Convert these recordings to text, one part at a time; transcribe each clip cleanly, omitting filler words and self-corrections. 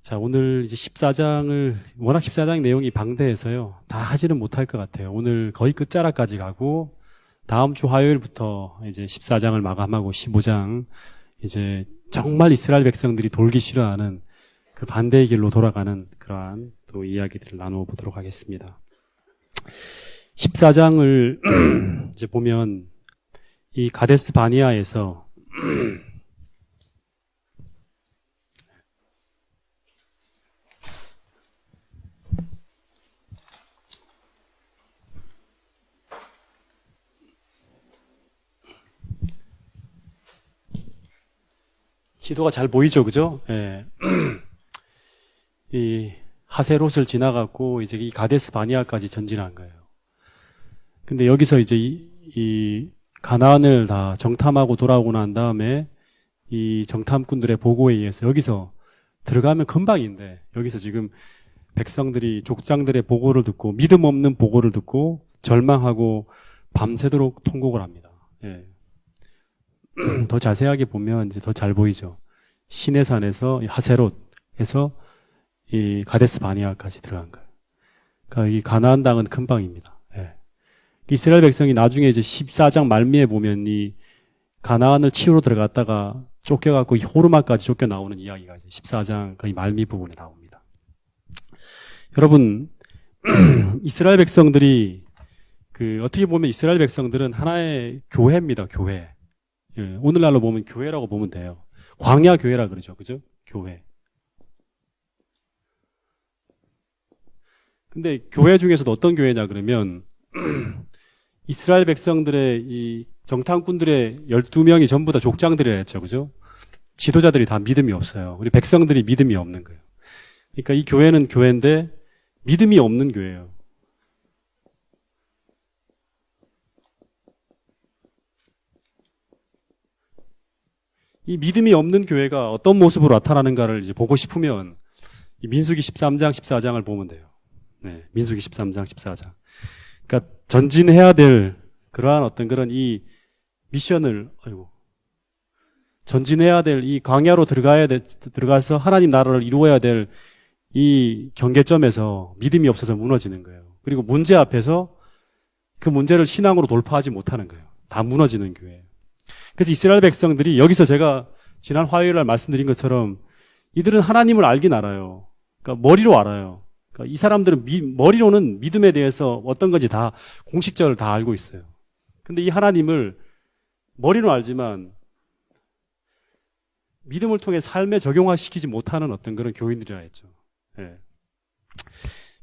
자, 오늘 이제 14장을, 워낙 14장 내용이 방대해서요. 다 하지는 못할 것 같아요. 오늘 거의 끝자락까지 가고, 다음 주 화요일부터 이제 14장을 마감하고 15장, 이제 정말 이스라엘 백성들이 돌기 싫어하는 그 반대의 길로 돌아가는 그러한 또 이야기들을 나누어 보도록 하겠습니다. 14장을 이제 보면, 이 가데스 바니아에서 지도가 잘 보이죠, 그죠? 예. 이 하세롯을 지나갔고 이제 이 가데스 바니아까지 전진한 거예요. 근데 여기서 이제 이 가나안을 다 정탐하고 돌아오고 난 다음에 이 정탐꾼들의 보고에 의해서 여기서 들어가면 금방인데 여기서 지금 백성들이 족장들의 보고를 듣고 믿음 없는 보고를 듣고 절망하고 밤새도록 통곡을 합니다. 예. 더 자세하게 보면 이제 더 잘 보이죠. 시내산에서 하세롯에서 이 가데스 바니아까지 들어간 거예요. 그러니까 이 가나안 땅은 금방입니다. 예. 이스라엘 백성이 나중에 이제 14장 말미에 보면 이 가나안을 치우러 들어갔다가 쫓겨갖고 이 호르마까지 쫓겨 나오는 이야기가 이제 14장 거의 말미 부분에 나옵니다. 여러분, 이스라엘 백성들이 어떻게 보면 이스라엘 백성들은 하나의 교회입니다. 교회. 예, 오늘날로 보면 교회라고 보면 돼요. 광야 교회라 그러죠. 그죠? 교회. 근데 교회 중에서도 어떤 교회냐 그러면 이스라엘 백성들의 이 정탐꾼들의 12명이 전부 다 족장들이라 했죠. 그죠? 지도자들이 다 믿음이 없어요. 우리 백성들이 믿음이 없는 거예요. 그러니까 이 교회는 교회인데 믿음이 없는 교회예요. 이 믿음이 없는 교회가 어떤 모습으로 나타나는가를 이제 보고 싶으면 이 민수기 13장, 14장을 보면 돼요. 네, 민수기 13장, 14장. 그러니까 전진해야 될 그러한 어떤 그런 이 미션을, 전진해야 될 이 광야로 들어가서 하나님 나라를 이루어야 될 이 경계점에서 믿음이 없어서 무너지는 거예요. 그리고 문제 앞에서 그 문제를 신앙으로 돌파하지 못하는 거예요. 다 무너지는 교회예요. 그래서 이스라엘 백성들이 여기서 제가 지난 화요일 날 말씀드린 것처럼 이들은 하나님을 알긴 알아요. 그러니까 머리로 알아요. 그러니까 이 사람들은 머리로는 믿음에 대해서 어떤 건지 다 공식적으로 다 알고 있어요. 근데 이 하나님을 머리로 알지만 믿음을 통해 삶에 적용화시키지 못하는 어떤 그런 교인들이라 했죠. 예.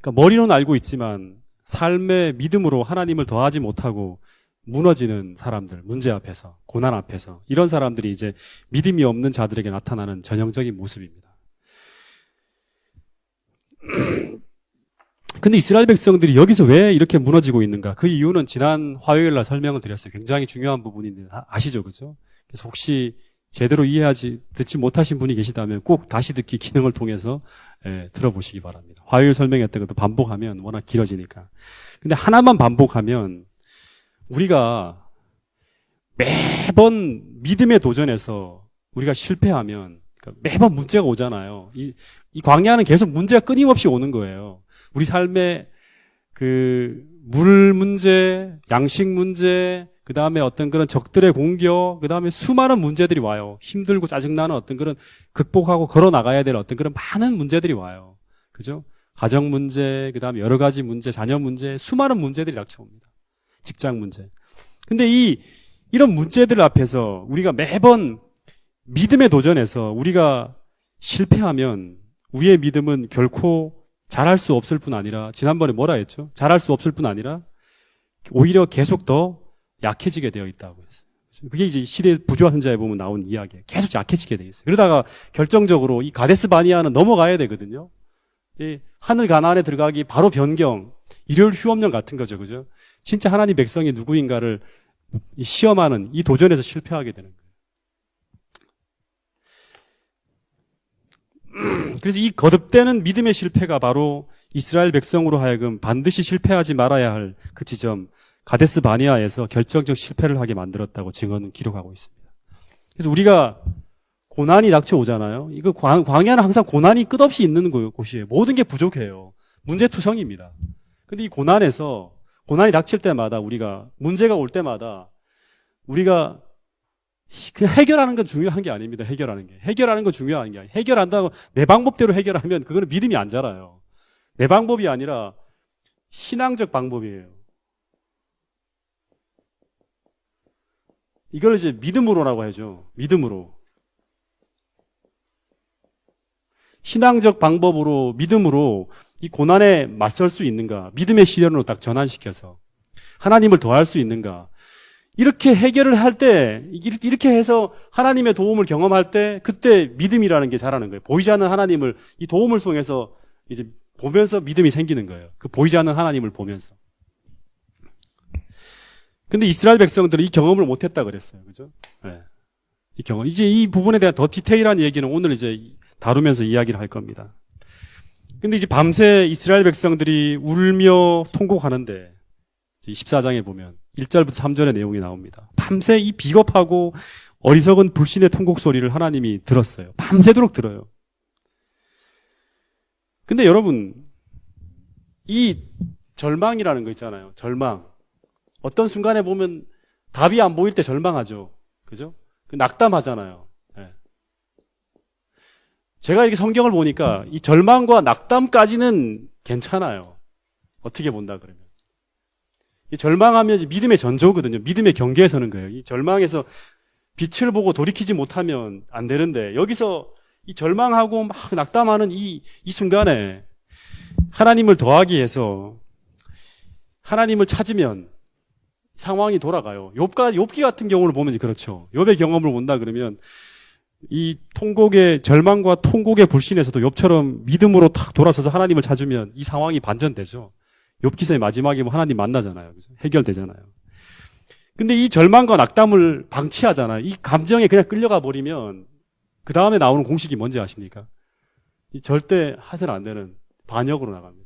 그러니까 머리로는 알고 있지만 삶의 믿음으로 하나님을 더하지 못하고 무너지는 사람들, 문제 앞에서, 고난 앞에서 이런 사람들이 이제 믿음이 없는 자들에게 나타나는 전형적인 모습입니다. 근데 이스라엘 백성들이 여기서 왜 이렇게 무너지고 있는가? 그 이유는 지난 화요일 날 설명을 드렸어요. 굉장히 중요한 부분인데 아시죠? 그죠? 그래서 혹시 제대로 듣지 못하신 분이 계시다면 꼭 다시 듣기 기능을 통해서 들어보시기 바랍니다. 화요일 설명했던 것도 반복하면 워낙 길어지니까. 근데 하나만 반복하면 우리가 매번 믿음의 도전에서 우리가 실패하면 그러니까 매번 문제가 오잖아요. 이 광야는 계속 문제가 끊임없이 오는 거예요. 우리 삶에 물 문제, 양식 문제, 그 다음에 어떤 그런 적들의 공격, 그 다음에 수많은 문제들이 와요. 힘들고 짜증나는 어떤 그런 극복하고 걸어 나가야 될 어떤 그런 많은 문제들이 와요. 그죠? 가정 문제, 그 다음에 여러 가지 문제, 자녀 문제, 수많은 문제들이 닥쳐옵니다. 직장 문제. 근데 이런 문제들 앞에서 우리가 매번 믿음의 도전에서 우리가 실패하면 우리의 믿음은 결코 잘할 수 없을 뿐 아니라 지난번에 뭐라 했죠? 잘할 수 없을 뿐 아니라 오히려 계속 더 약해지게 되어 있다고 했어요. 그게 이제 시대 부조한 자에 보면 나온 이야기예요. 계속 약해지게 되어 있어요. 그러다가 결정적으로 이 가데스 바니아는 넘어가야 되거든요. 이 하늘 가나안에 들어가기 바로 변경, 일요일 휴업령 같은 거죠. 그죠? 진짜 하나님 백성이 누구인가를 시험하는 이 도전에서 실패하게 되는 거예요. 그래서 이 거듭되는 믿음의 실패가 바로 이스라엘 백성으로 하여금 반드시 실패하지 말아야 할 그 지점, 가데스 바니아에서 결정적 실패를 하게 만들었다고 증언은 기록하고 있습니다. 그래서 우리가 고난이 닥쳐오잖아요. 이거 광야는 항상 고난이 끝없이 있는 곳이에요. 모든 게 부족해요. 문제투성입니다. 근데 이 고난이 닥칠 때마다 문제가 올 때마다 우리가 그냥 해결하는 건 중요한 게 아닙니다. 해결하는 건 중요한 게 아니에요. 해결한다고 내 방법대로 해결하면 그거는 믿음이 안 자라요. 내 방법이 아니라 신앙적 방법이에요. 이걸 이제 믿음으로라고 하죠. 믿음으로. 신앙적 방법으로, 믿음으로 이 고난에 맞설 수 있는가? 믿음의 시련으로 딱 전환시켜서 하나님을 더할 수 있는가? 이렇게 해결을 할 때, 이렇게 해서 하나님의 도움을 경험할 때, 그때 믿음이라는 게 자라는 거예요. 보이지 않는 하나님을, 이 도움을 통해서 이제 보면서 믿음이 생기는 거예요. 그 보이지 않는 하나님을 보면서. 근데 이스라엘 백성들은 이 경험을 못했다 그랬어요. 그죠? 네. 이 경험. 이제 이 부분에 대한 더 디테일한 얘기는 오늘 이제 다루면서 이야기를 할 겁니다. 근데 이제 밤새 이스라엘 백성들이 울며 통곡하는데, 14장에 보면 1절부터 3절의 내용이 나옵니다. 밤새 이 비겁하고 어리석은 불신의 통곡 소리를 하나님이 들었어요. 밤새도록 들어요. 근데 여러분, 이 절망이라는 거 있잖아요. 절망. 어떤 순간에 보면 답이 안 보일 때 절망하죠. 그죠? 낙담하잖아요. 네. 제가 이렇게 성경을 보니까 이 절망과 낙담까지는 괜찮아요. 어떻게 본다 그러면. 이 절망하면 믿음의 전조거든요. 믿음의 경계에 서는 거예요. 이 절망에서 빛을 보고 돌이키지 못하면 안 되는데, 여기서 이 절망하고 막 낙담하는 이 순간에 하나님을 더하기 위해서 하나님을 찾으면 상황이 돌아가요. 욥기 같은 경우를 보면 그렇죠. 욥의 경험을 본다 그러면 이 절망과 통곡의 불신에서도 욥처럼 믿음으로 탁 돌아서서 하나님을 찾으면 이 상황이 반전되죠. 욥기서의 마지막에 하나님 만나잖아요. 그래서 해결되잖아요. 근데 이 절망과 낙담을 방치하잖아요. 이 감정에 그냥 끌려가 버리면 그 다음에 나오는 공식이 뭔지 아십니까? 이 절대 하서는 안 되는 반역으로 나갑니다.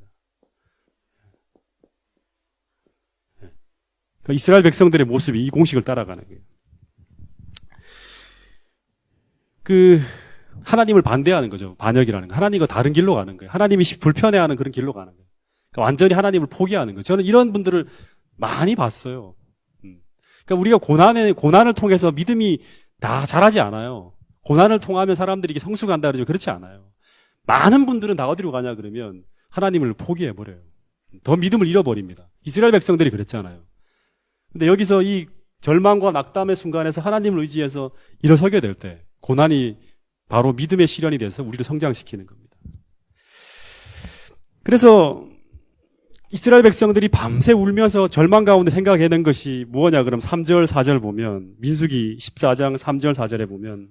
그러니까 이스라엘 백성들의 모습이 이 공식을 따라가는 거예요. 하나님을 반대하는 거죠. 반역이라는 거. 하나님과 다른 길로 가는 거예요. 하나님이 불편해하는 그런 길로 가는 거예요. 그러니까 완전히 하나님을 포기하는 거예요. 저는 이런 분들을 많이 봤어요. 그러니까 우리가 고난을 통해서 믿음이 다 자라지 않아요. 고난을 통하면 사람들이 성숙한다 그러죠. 그렇지 않아요. 많은 분들은 다 어디로 가냐 그러면 하나님을 포기해버려요. 더 믿음을 잃어버립니다. 이스라엘 백성들이 그랬잖아요. 근데 여기서 이 절망과 낙담의 순간에서 하나님을 의지해서 일어서게 될 때 고난이 바로 믿음의 시련이 돼서 우리를 성장시키는 겁니다. 그래서 이스라엘 백성들이 밤새 울면서 절망 가운데 생각해낸 것이 무엇냐 그럼 3절 4절 보면 민수기 14장 3절 4절에 보면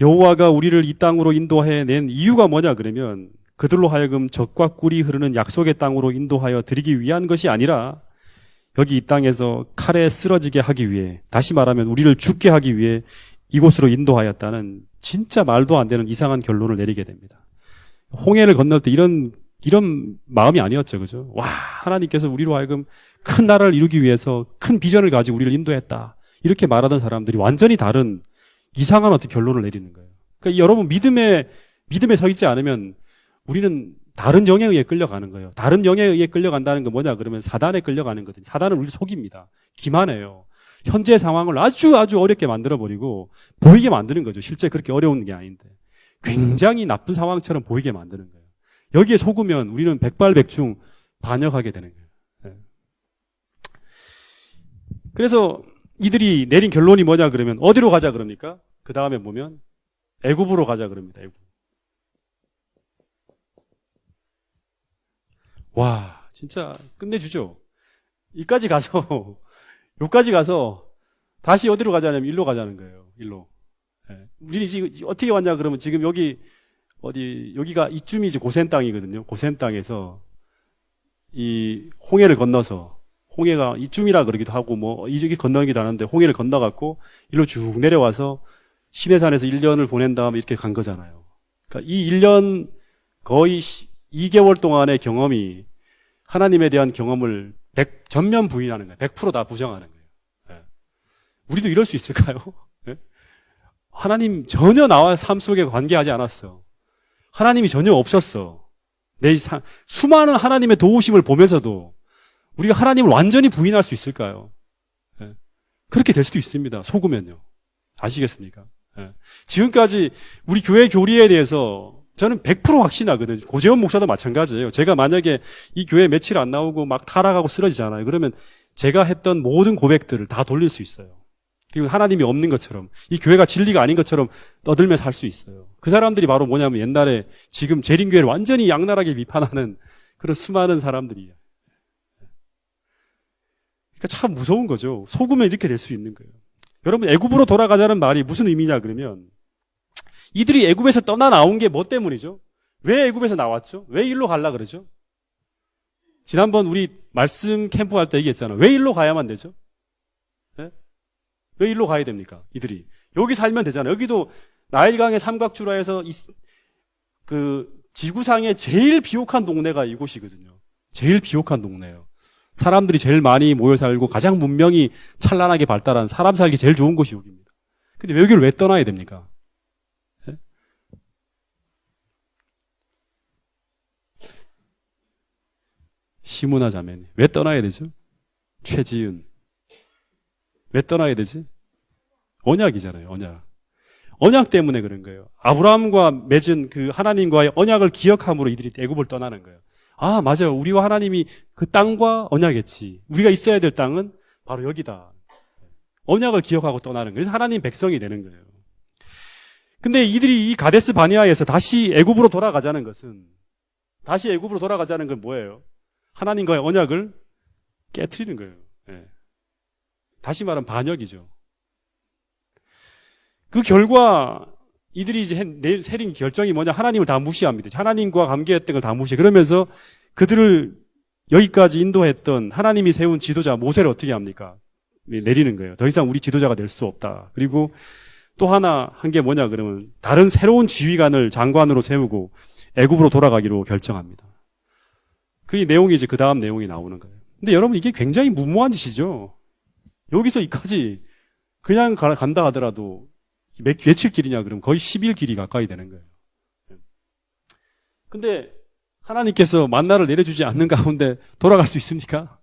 여호와가 우리를 이 땅으로 인도해 낸 이유가 뭐냐 그러면 그들로 하여금 젖과 꿀이 흐르는 약속의 땅으로 인도하여 드리기 위한 것이 아니라 여기 이 땅에서 칼에 쓰러지게 하기 위해, 다시 말하면 우리를 죽게 하기 위해 이곳으로 인도하였다는 진짜 말도 안 되는 이상한 결론을 내리게 됩니다. 홍해를 건널 때 이런 마음이 아니었죠. 그죠? 와, 하나님께서 우리로 하여금 큰 나라를 이루기 위해서 큰 비전을 가지고 우리를 인도했다. 이렇게 말하던 사람들이 완전히 다른 이상한 어떤 결론을 내리는 거예요. 그러니까 여러분 믿음에 서 있지 않으면 우리는 다른 영에 의해 끌려가는 거예요. 다른 영에 의해 끌려간다는 건 뭐냐 그러면 사단에 끌려가는 거든요. 사단은 우리를 속입니다. 기만해요. 현재 상황을 아주 어렵게 만들어버리고 보이게 만드는 거죠. 실제 그렇게 어려운 게 아닌데 굉장히 나쁜 상황처럼 보이게 만드는 거예요. 여기에 속으면 우리는 백발백중 반역하게 되는 거예요. 네. 그래서 이들이 내린 결론이 뭐냐 그러면 어디로 가자 그럽니까? 그 다음에 보면 애굽으로 가자 그럽니다. 애굽. 와, 진짜 끝내주죠. 여기까지 가서 다시 어디로 가자냐면 일로 가자는 거예요. 일로. 네. 우리 지금 어떻게 왔냐 그러면 지금 여기가 이쯤이 이제 고센 땅이거든요. 고센 땅에서 이 홍해를 건너서 홍해가 이쯤이라 그러기도 하고 이쪽이 건너기도 하는데 홍해를 건너갖고 일로 쭉 내려와서 시내산에서 1년을 보낸 다음에 이렇게 간 거잖아요. 그러니까 이 1년 거의 2개월 동안의 경험이 하나님에 대한 경험을 전면 부인하는 거예요. 100%다 부정하는 거예요. 예. 우리도 이럴 수 있을까요? 예? 하나님 전혀 나와 삶 속에 관계하지 않았어. 하나님이 전혀 없었어. 수많은 하나님의 도우심을 보면서도 우리가 하나님을 완전히 부인할 수 있을까요? 예. 그렇게 될 수도 있습니다. 속으면요. 아시겠습니까? 예. 지금까지 우리 교회 교리에 대해서 저는 100% 확신하거든요. 고재원 목사도 마찬가지예요. 제가 만약에 이 교회 며칠 안 나오고 막 타락하고 쓰러지잖아요. 그러면 제가 했던 모든 고백들을 다 돌릴 수 있어요. 그리고 하나님이 없는 것처럼, 이 교회가 진리가 아닌 것처럼 떠들며 살 수 있어요. 그 사람들이 바로 뭐냐면 옛날에 지금 재림교회를 완전히 양날하게 비판하는 그런 수많은 사람들이에요. 그러니까 참 무서운 거죠. 속으면 이렇게 될 수 있는 거예요. 여러분, 애굽으로 돌아가자는 말이 무슨 의미냐 그러면 이들이 애굽에서 떠나 나온 게 뭐 때문이죠? 왜 애굽에서 나왔죠? 왜 일로 가려 그러죠? 지난번 우리 말씀 캠프 할 때 얘기했잖아요. 왜 일로 가야만 되죠? 네? 왜 일로 가야 됩니까? 이들이 여기 살면 되잖아요. 여기도 나일강의 삼각주라에서 그 지구상에 제일 비옥한 동네가 이곳이거든요. 제일 비옥한 동네예요. 사람들이 제일 많이 모여 살고 가장 문명이 찬란하게 발달한 사람 살기 제일 좋은 곳이 여기입니다. 근데 여기를 왜 떠나야 됩니까? 네? 시문화 자매님 왜 떠나야 되죠? 최지은 왜 떠나야 되지? 언약이잖아요. 언약 때문에 그런 거예요. 아브라함과 맺은 그 하나님과의 언약을 기억함으로 이들이 애굽을 떠나는 거예요. 아, 맞아요. 우리와 하나님이 그 땅과 언약했지. 우리가 있어야 될 땅은 바로 여기다. 언약을 기억하고 떠나는 거예요. 그래서 하나님 백성이 되는 거예요. 근데 이들이 이 가데스 바네아에서 다시 애굽으로 돌아가자는 것은 뭐예요? 하나님과의 언약을 깨트리는 거예요. 네. 다시 말하면 반역이죠. 그 결과 이들이 이제 내린 결정이 뭐냐? 하나님을 다 무시합니다. 하나님과 관계했던 걸 다 무시해. 그러면서 그들을 여기까지 인도했던 하나님이 세운 지도자 모세를 어떻게 합니까? 내리는 거예요. 더 이상 우리 지도자가 될 수 없다. 그리고 또 하나 한 게 뭐냐 그러면 다른 새로운 지휘관을 장관으로 세우고 애굽으로 돌아가기로 결정합니다. 그 내용이 이제 그 다음 내용이 나오는 거예요. 근데 여러분 이게 굉장히 무모한 짓이죠. 여기서 이까지 그냥 간다 하더라도 며칠 길이냐 그러면 거의 10일 길이 가까이 되는 거예요. 근데 하나님께서 만나를 내려주지 않는 가운데 돌아갈 수 있습니까?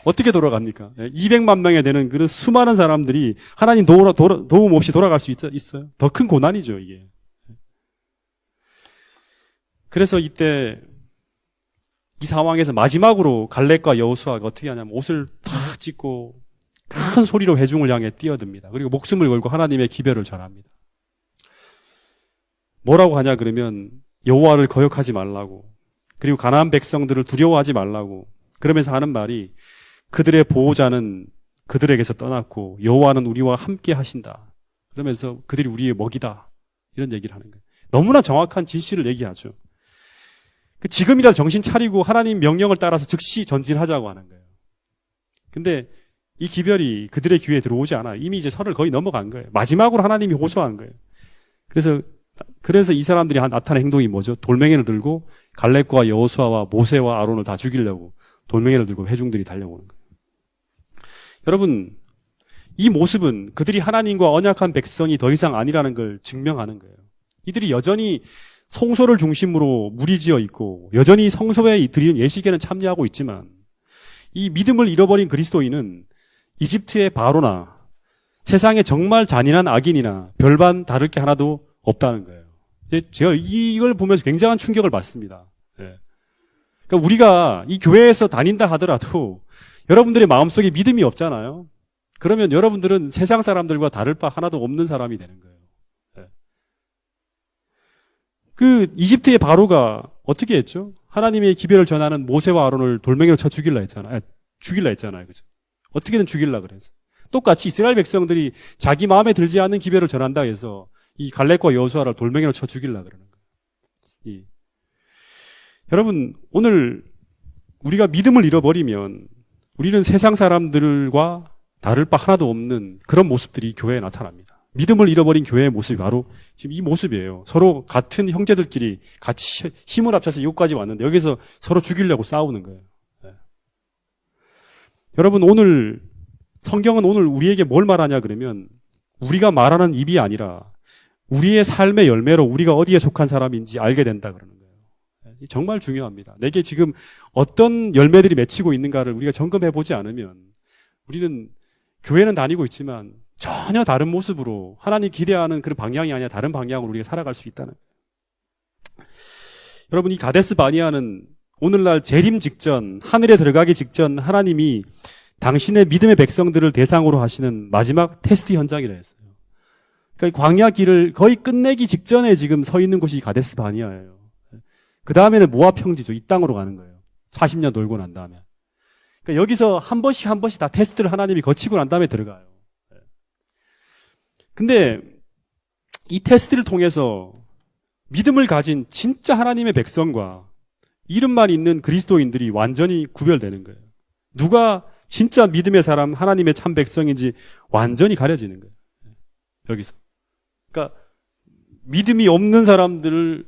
어떻게 돌아갑니까? 200만 명에 되는 그런 수많은 사람들이 하나님 도움 없이 돌아갈 수 있어요. 더 큰 고난이죠, 이게. 그래서 이때 이 상황에서 마지막으로 갈렙과 여호수아가 어떻게 하냐면 옷을 탁 찢고 큰 소리로 회중을 향해 뛰어듭니다. 그리고 목숨을 걸고 하나님의 기별을 전합니다. 뭐라고 하냐 그러면 여호와를 거역하지 말라고, 그리고 가나안 백성들을 두려워하지 말라고, 그러면서 하는 말이 그들의 보호자는 그들에게서 떠났고 여호와는 우리와 함께 하신다. 그러면서 그들이 우리의 먹이다. 이런 얘기를 하는 거예요. 너무나 정확한 진실을 얘기하죠. 지금이라도 정신 차리고 하나님 명령을 따라서 즉시 전진하자고 하는 거예요. 근데 이 기별이 그들의 귀에 들어오지 않아요. 이미 이제 선을 거의 넘어간 거예요. 마지막으로 하나님이 호소한 거예요. 그래서 이 사람들이 나타낸 행동이 뭐죠? 돌멩이를 들고 갈렙과 여호수아와 모세와 아론을 다 죽이려고 돌멩이를 들고 회중들이 달려오는 거예요. 여러분, 이 모습은 그들이 하나님과 언약한 백성이 더 이상 아니라는 걸 증명하는 거예요. 이들이 여전히 성소를 중심으로 무리지어 있고 여전히 성소에 드리는 예식에는 참여하고 있지만 이 믿음을 잃어버린 그리스도인은 이집트의 바로나 세상에 정말 잔인한 악인이나 별반 다를 게 하나도 없다는 거예요. 제가 이걸 보면서 굉장한 충격을 받습니다. 그러니까 우리가 이 교회에서 다닌다 하더라도 여러분들의 마음속에 믿음이 없잖아요. 그러면 여러분들은 세상 사람들과 다를 바 하나도 없는 사람이 되는 거예요. 그 이집트의 바로가 어떻게 했죠? 하나님의 기별을 전하는 모세와 아론을 돌멩이로 쳐 죽일라 했잖아요. 그죠? 어떻게든 죽일라 그래서. 똑같이 이스라엘 백성들이 자기 마음에 들지 않는 기별을 전한다 해서 이 갈렙과 여호수아를 돌멩이로 쳐 죽일라 그러는 거예요. 여러분, 오늘 우리가 믿음을 잃어버리면 우리는 세상 사람들과 다를 바 하나도 없는 그런 모습들이 교회에 나타납니다. 믿음을 잃어버린 교회의 모습이 바로 지금 이 모습이에요. 서로 같은 형제들끼리 같이 힘을 합쳐서 이곳까지 왔는데 여기서 서로 죽이려고 싸우는 거예요. 여러분, 오늘 성경은 오늘 우리에게 뭘 말하냐 그러면 우리가 말하는 입이 아니라 우리의 삶의 열매로 우리가 어디에 속한 사람인지 알게 된다 그러는 거예요. 정말 중요합니다. 내게 지금 어떤 열매들이 맺히고 있는가를 우리가 점검해 보지 않으면 우리는 교회는 다니고 있지만 전혀 다른 모습으로 하나님 기대하는 그런 방향이 아니라 다른 방향으로 우리가 살아갈 수 있다는 거예요. 여러분, 이 가데스 바니아는 오늘날 재림 직전, 하늘에 들어가기 직전 하나님이 당신의 믿음의 백성들을 대상으로 하시는 마지막 테스트 현장이라 했어요. 그러니까 광야 길을 거의 끝내기 직전에 지금 서 있는 곳이 가데스 바니아예요. 그 다음에는 모압 평지죠. 이 땅으로 가는 거예요. 40년 놀고 난 다음에. 그러니까 여기서 한 번씩 한 번씩 다 테스트를 하나님이 거치고 난 다음에 들어가요. 근데 이 테스트를 통해서 믿음을 가진 진짜 하나님의 백성과 이름만 있는 그리스도인들이 완전히 구별되는 거예요. 누가 진짜 믿음의 사람, 하나님의 참 백성인지 완전히 가려지는 거예요. 여기서. 그러니까 믿음이 없는 사람들을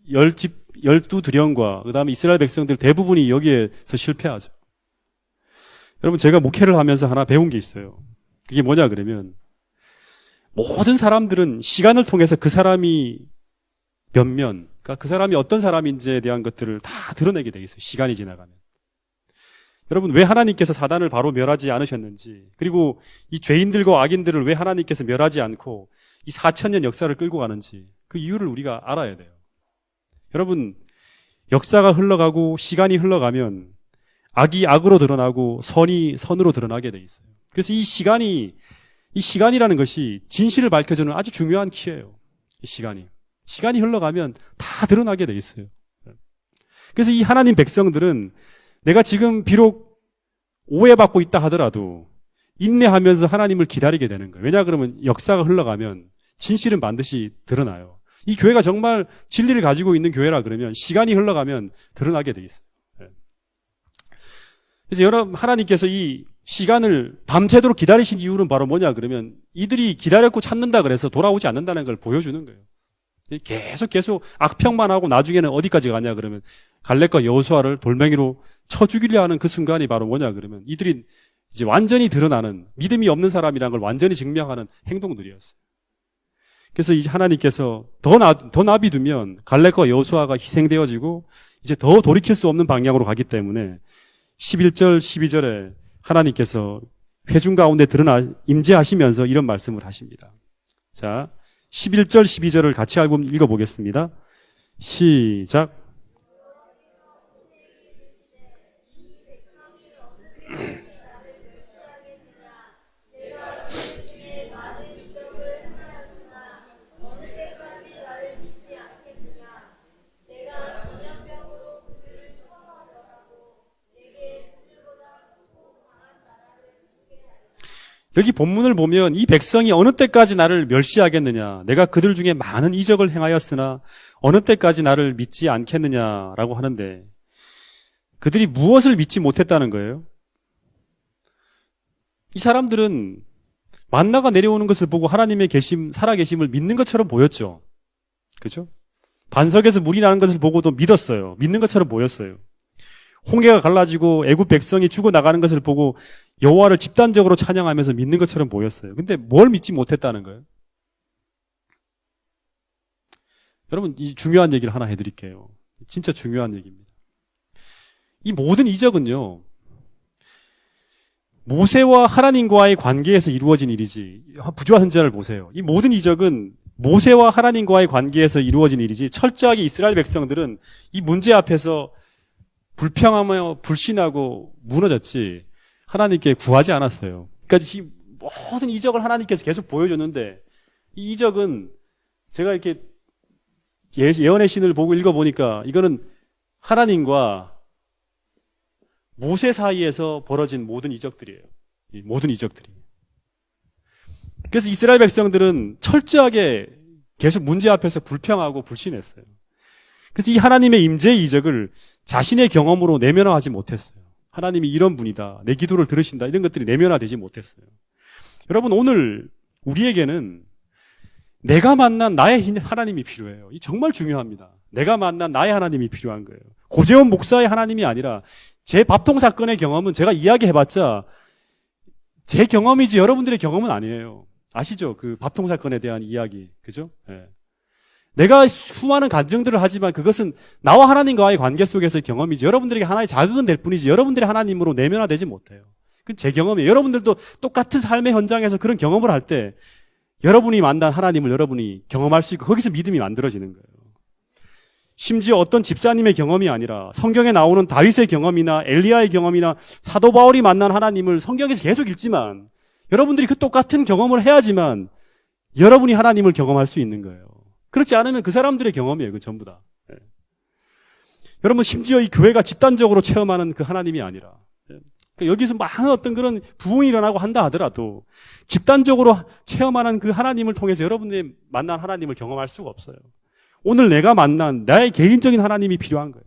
12두령과 그 다음에 이스라엘 백성들 대부분이 여기에서 실패하죠. 여러분, 제가 목회를 하면서 하나 배운 게 있어요. 그게 뭐냐 그러면 모든 사람들은 시간을 통해서 그 사람이 몇면, 그러니까 그 사람이 어떤 사람인지에 대한 것들을 다 드러내게 돼 있어요. 시간이 지나가면. 여러분, 왜 하나님께서 사단을 바로 멸하지 않으셨는지, 그리고 이 죄인들과 악인들을 왜 하나님께서 멸하지 않고 이 4000년 역사를 끌고 가는지 그 이유를 우리가 알아야 돼요. 여러분, 역사가 흘러가고 시간이 흘러가면 악이 악으로 드러나고 선이 선으로 드러나게 돼 있어요. 그래서 이 시간이라는 것이 진실을 밝혀주는 아주 중요한 키예요. 이 시간이 흘러가면 다 드러나게 돼 있어요. 그래서 이 하나님 백성들은 내가 지금 비록 오해받고 있다 하더라도 인내하면서 하나님을 기다리게 되는 거예요. 왜냐 그러면 역사가 흘러가면 진실은 반드시 드러나요. 이 교회가 정말 진리를 가지고 있는 교회라 그러면 시간이 흘러가면 드러나게 돼 있어요. 그래서 여러분, 하나님께서 이 시간을 밤새도록 기다리신 이유는 바로 뭐냐 그러면 이들이 기다렸고 찾는다 그래서 돌아오지 않는다는 걸 보여주는 거예요. 계속 악평만 하고 나중에는 어디까지 가냐 그러면 갈렙과 여호수아를 돌멩이로 쳐 죽이려 하는 그 순간이 바로 뭐냐 그러면 이들이 이제 완전히 드러나는 믿음이 없는 사람이라는 걸 완전히 증명하는 행동들이었어요. 그래서 이제 하나님께서 더 나비두면 갈렙과 여호수아가 희생되어지고 이제 더 돌이킬 수 없는 방향으로 가기 때문에 11절, 12절에 하나님께서 회중 가운데 임재하시면서 이런 말씀을 하십니다. 자, 11절, 12절을 같이 읽어보겠습니다. 시작. 여기 본문을 보면 이 백성이 어느 때까지 나를 멸시하겠느냐, 내가 그들 중에 많은 이적을 행하였으나 어느 때까지 나를 믿지 않겠느냐라고 하는데 그들이 무엇을 믿지 못했다는 거예요? 이 사람들은 만나가 내려오는 것을 보고 하나님의 살아계심을 믿는 것처럼 보였죠. 그죠? 반석에서 물이 나는 것을 보고도 믿었어요. 믿는 것처럼 보였어요. 홍해가 갈라지고 애굽 백성이 죽어나가는 것을 보고 여호와를 집단적으로 찬양하면서 믿는 것처럼 보였어요. 근데 뭘 믿지 못했다는 거예요? 여러분, 이 중요한 얘기를 하나 해드릴게요. 진짜 중요한 얘기입니다. 이 모든 이적은요, 모세와 하나님과의 관계에서 이루어진 일이지. 부조화 선지자를 보세요. 이 모든 이적은 모세와 하나님과의 관계에서 이루어진 일이지 철저하게 이스라엘 백성들은 이 문제 앞에서 불평하며 불신하고 무너졌지 하나님께 구하지 않았어요. 그러니까 이 모든 이적을 하나님께서 계속 보여줬는데 이 이적은 제가 이렇게 예언의 신을 보고 읽어보니까 이거는 하나님과 모세 사이에서 벌어진 모든 이적들이에요. 이 모든 이적들이. 그래서 이스라엘 백성들은 철저하게 계속 문제 앞에서 불평하고 불신했어요. 그래서 이 하나님의 임재의 이적을 자신의 경험으로 내면화하지 못했어요. 하나님이 이런 분이다, 내 기도를 들으신다, 이런 것들이 내면화되지 못했어요. 여러분, 오늘 우리에게는 내가 만난 나의 하나님이 필요해요. 이 정말 중요합니다. 내가 만난 나의 하나님이 필요한 거예요. 고재원 목사의 하나님이 아니라 제 밥통 사건의 경험은 제가 이야기해봤자 제 경험이지 여러분들의 경험은 아니에요. 아시죠? 그 밥통 사건에 대한 이야기. 그죠? 예. 내가 수많은 간증들을 하지만 그것은 나와 하나님과의 관계 속에서의 경험이지 여러분들에게 하나의 자극은 될 뿐이지 여러분들이 하나님으로 내면화되지 못해요. 그건 제 경험이에요. 여러분들도 똑같은 삶의 현장에서 그런 경험을 할 때 여러분이 만난 하나님을 여러분이 경험할 수 있고 거기서 믿음이 만들어지는 거예요. 심지어 어떤 집사님의 경험이 아니라 성경에 나오는 다윗의 경험이나 엘리야의 경험이나 사도 바울이 만난 하나님을 성경에서 계속 읽지만 여러분들이 그 똑같은 경험을 해야지만 여러분이 하나님을 경험할 수 있는 거예요. 그렇지 않으면 그 사람들의 경험이에요. 그 전부 다. 예. 여러분 심지어 이 교회가 집단적으로 체험하는 그 하나님이 아니라 그러니까 여기서 많은 어떤 그런 부흥이 일어나고 한다 하더라도 집단적으로 체험하는 그 하나님을 통해서 여러분들이 만난 하나님을 경험할 수가 없어요. 오늘 내가 만난 나의 개인적인 하나님이 필요한 거예요.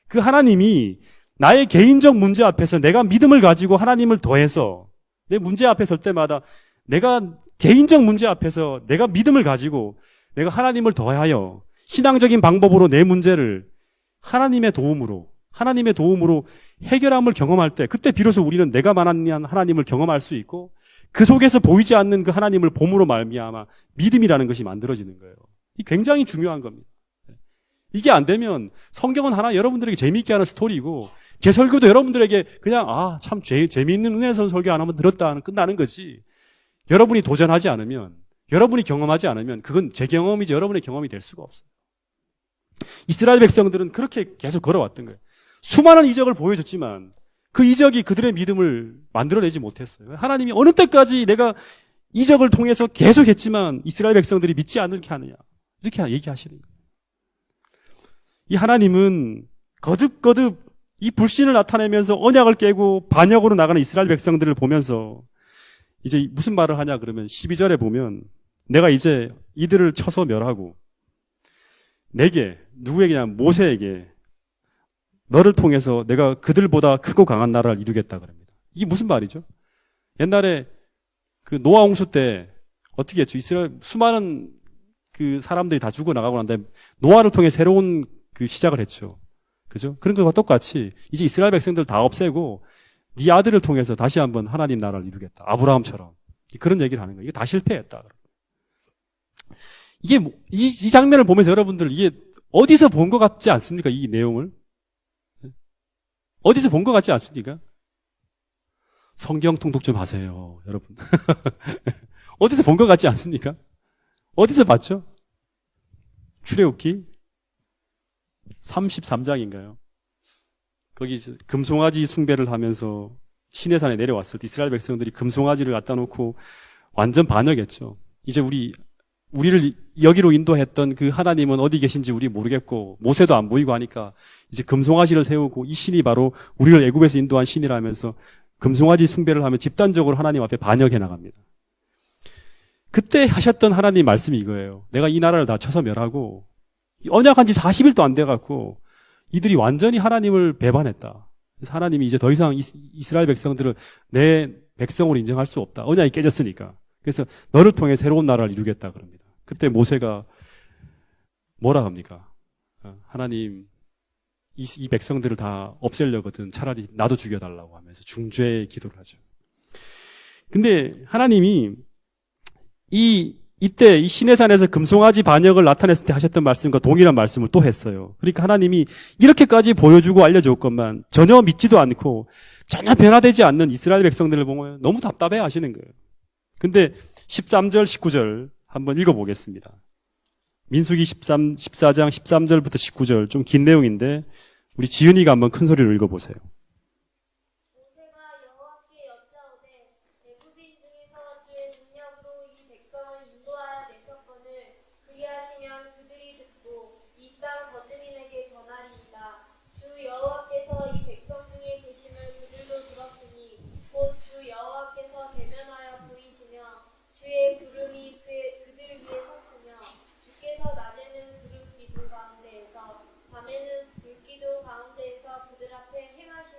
그 하나님이 나의 개인적 문제 앞에서 내가 믿음을 가지고 하나님을 더해서 내 문제 앞에 설 때마다 내가 개인적 문제 앞에서 내가 믿음을 가지고 내가 하나님을 더하여 신앙적인 방법으로 내 문제를 하나님의 도움으로 해결함을 경험할 때 그때 비로소 우리는 내가 만난 하나님을 경험할 수 있고 그 속에서 보이지 않는 그 하나님을 봄으로 말미암아 믿음이라는 것이 만들어지는 거예요. 이 굉장히 중요한 겁니다. 이게 안 되면 성경은 하나 여러분들에게 재미있게 하는 스토리이고 제 설교도 여러분들에게 그냥 참 재미있는 은혜선 설교 하나만 들었다 하는 끝나는 거지 여러분이 도전하지 않으면 여러분이 경험하지 않으면 그건 제 경험이지 여러분의 경험이 될 수가 없어요. 이스라엘 백성들은 그렇게 계속 걸어왔던 거예요. 수많은 이적을 보여줬지만 그 이적이 그들의 믿음을 만들어내지 못했어요. 하나님이 어느 때까지 내가 이적을 통해서 계속 했지만 이스라엘 백성들이 믿지 않게 하느냐 이렇게 얘기하시는 거예요. 이 하나님은 거듭거듭 이 불신을 나타내면서 언약을 깨고 반역으로 나가는 이스라엘 백성들을 보면서 이제 무슨 말을 하냐 그러면 12절에 보면 내가 이제 이들을 쳐서 멸하고 내게 누구에게냐 모세에게 너를 통해서 내가 그들보다 크고 강한 나라를 이루겠다 그럽니다. 이게 무슨 말이죠? 옛날에 그 노아 홍수 때 어떻게 했죠? 이스라엘 수많은 그 사람들이 다 죽어나가고 난 다음에 노아를 통해 새로운 그 시작을 했죠. 그죠? 그런 것과 똑같이 이제 이스라엘 백성들 다 없애고 네 아들을 통해서 다시 한번 하나님 나라를 이루겠다. 아브라함처럼. 그런 얘기를 하는 거예요. 이게 다 실패했다. 이게 이 장면을 보면서 여러분들 이게 어디서 본 것 같지 않습니까? 이 내용을. 어디서 본 것 같지 않습니까? 성경 통독 좀 하세요, 여러분. 어디서 본 것 같지 않습니까? 어디서 봤죠? 출애굽기 33장인가요? 거기 금송아지 숭배를 하면서 시내산에 내려왔을 때 이스라엘 백성들이 금송아지를 갖다 놓고 완전 반역했죠. 이제 우리를 여기로 인도했던 그 하나님은 어디 계신지 우리 모르겠고 모세도 안 보이고 하니까 이제 금송아지를 세우고 이 신이 바로 우리를 애굽에서 인도한 신이라면서 금송아지 숭배를 하며 집단적으로 하나님 앞에 반역해 나갑니다. 그때 하셨던 하나님 말씀이 이거예요. 내가 이 나라를 다 쳐서 멸하고 언약한 지 40일도 안 돼갖고 이들이 완전히 하나님을 배반했다. 그래서 하나님이 이제 더 이상 이스라엘 백성들을 내 백성으로 인정할 수 없다. 언약이 깨졌으니까. 그래서 너를 통해 새로운 나라를 이루겠다 그럽니다. 그때 모세가 뭐라 합니까? 하나님 이 백성들을 다 없애려거든 차라리 나도 죽여달라고 하면서 중죄의 기도를 하죠. 근데 하나님이 이때 이 시내산에서 금송아지 반역을 나타냈을 때 하셨던 말씀과 동일한 말씀을 또 했어요. 그러니까 하나님이 이렇게까지 보여주고 알려줬건만 전혀 믿지도 않고 전혀 변화되지 않는 이스라엘 백성들을 보면 너무 답답해 하시는 거예요. 근데 13절, 19절 한번 읽어보겠습니다. 민수기 14장 13절부터 19절 좀 긴 내용인데 우리 지은이가 한번 큰 소리로 읽어보세요. 모세가 여호와께 여짜오되 애굽인 중에서 주의 능력으로 이 백성을 인도하여 내셨거늘 그리하시면 그들이 듣고 이 땅 거주민에게 전하리이다. 주 여호와께서 이 백성 중에 계심을 그들도 들었으니 곧 주 여호와께서 대면하여 보이시며 주의 구름이 그들 위에 섰으며 주께서 낮에는 구름 기둥 가운데에서 밤에는 불기둥 가운데에서 그들 앞에 행하시는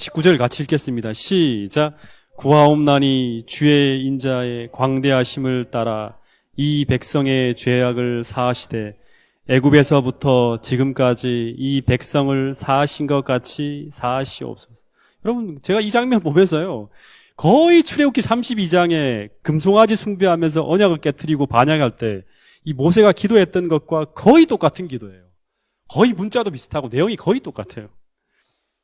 19절 같이 읽겠습니다. 시작. 구하옵나니 주의 인자의 광대하심을 따라 이 백성의 죄악을 사하시되 애굽에서부터 지금까지 이 백성을 사하신 것 같이 사하시옵소서. 여러분, 제가 이 장면 보면서요, 거의 출애굽기 32장에 금송아지 숭배하면서 언약을 깨트리고 반역할 때 이 모세가 기도했던 것과 거의 똑같은 기도예요. 거의 문자도 비슷하고 내용이 거의 똑같아요.